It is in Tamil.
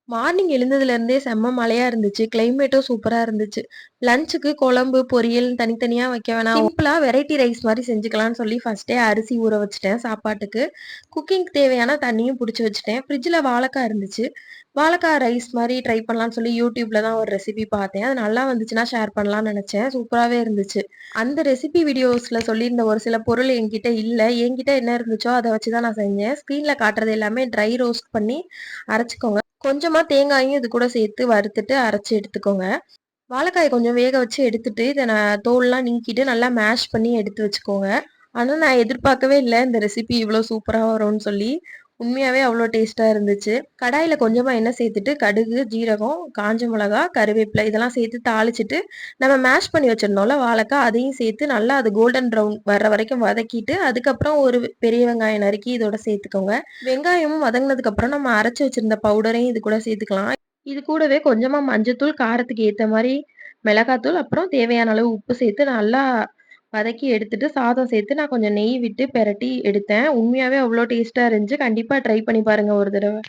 மார்னிங் எழுந்ததுலேருந்தே செம்ம மழையா இருந்துச்சு. கிளைமேட்டும் சூப்பரா இருந்துச்சு. லஞ்சுக்கு குழம்பு, பொரியல் தனித்தனியா வைக்க வேணாம். சிம்பிளா வெரைட்டி ரைஸ் மாரி செஞ்சுக்கலான்னு சொல்லி ஃபர்ஸ்ட்டே அரிசி ஊற வச்சுட்டேன் சாப்பாட்டுக்கு. குக்கிங்க்கு தேவையான தண்ணியும் புடிச்சு வச்சுட்டேன். ஃப்ரிட்ஜ்ல வாழைக்காய் இருந்துச்சு. வாழைக்காய் ரைஸ் மாரி ட்ரை பண்ணலான்னு சொல்லி யூடியூப்ல தான் ஒரு ரெசிபி பார்த்தேன். அது நல்லா வந்துச்சுன்னா ஷேர் பண்ணலான்னு நெனச்சேன். சூப்பராவே இருந்துச்சு. அந்த ரெசிபி வீடியோஸ்ல சொல்லியிருந்த ஒரு சில பொருள் என்கிட்ட இல்ல. என்கிட்ட என்ன இருந்துச்சோ அத வச்சு தான் நான் செஞ்சேன். ஸ்க்ரீன்ல காட்டுறது எல்லாமே ட்ரை ரோஸ்ட் பண்ணி அரைச்சுக்கோங்க. கொஞ்சமா தேங்காயும் இது கூட சேர்த்து வறுத்துட்டு அரைச்சு எடுத்துக்கோங்க. வாழைக்காய கொஞ்சம் வேக வச்சு எடுத்துட்டு, இத நான் தோல்லாம் நீக்கிட்டு நல்லா மேஷ் பண்ணி எடுத்து வச்சுக்கோங்க. ஆனா நான் எதிர்பார்க்கவே இல்ல இந்த ரெசிபி இவ்ளோ சூப்பரா வரும்னு சொல்லி. உண்மையாவே அவ்ளோ டேஸ்ட்டா இருந்துச்சு. கடாயில கொஞ்சமா எண்ணெய் சேர்த்துட்டு கடுகு, ஜீரகம், காஞ்ச மிளகா, கருவேப்பிலை இதெல்லாம் சேர்த்து தாளிச்சுட்டு, நம்ம மேஷ் பண்ணி வச்சிருந்தோம்ல வாழைக்கா, அதையும் சேர்த்து நல்லா அது கோல்டன் ப்ரவுன் வர்ற வரைக்கும் வதக்கிட்டு, அதுக்கப்புறம் ஒரு பெரிய வெங்காயம் நறுக்கி இதோட சேர்த்துக்கோங்க. வெங்காயமும் வதங்குனதுக்கு அப்புறம் நம்ம அரைச்சு வச்சிருந்த பவுடரையும் இது கூட சேர்த்துக்கலாம். இது கூடவே கொஞ்சமா மஞ்சத்தூள், காரத்துக்கு ஏத்த மாரி மிளகாத்தூள், அப்புறம் தேவையான அளவு உப்பு சேர்த்து நல்லா வதக்கி எடுத்துட்டு, சாதம் சேர்த்து நான் கொஞ்சம் நெய் விட்டு பெரட்டி எடுத்தேன். உண்மையாவே அவ்ளோ டேஸ்ட்டா இருந்துச்சு. கண்டிப்பா ட்ரை பண்ணி பாருங்க ஒரு தடவ.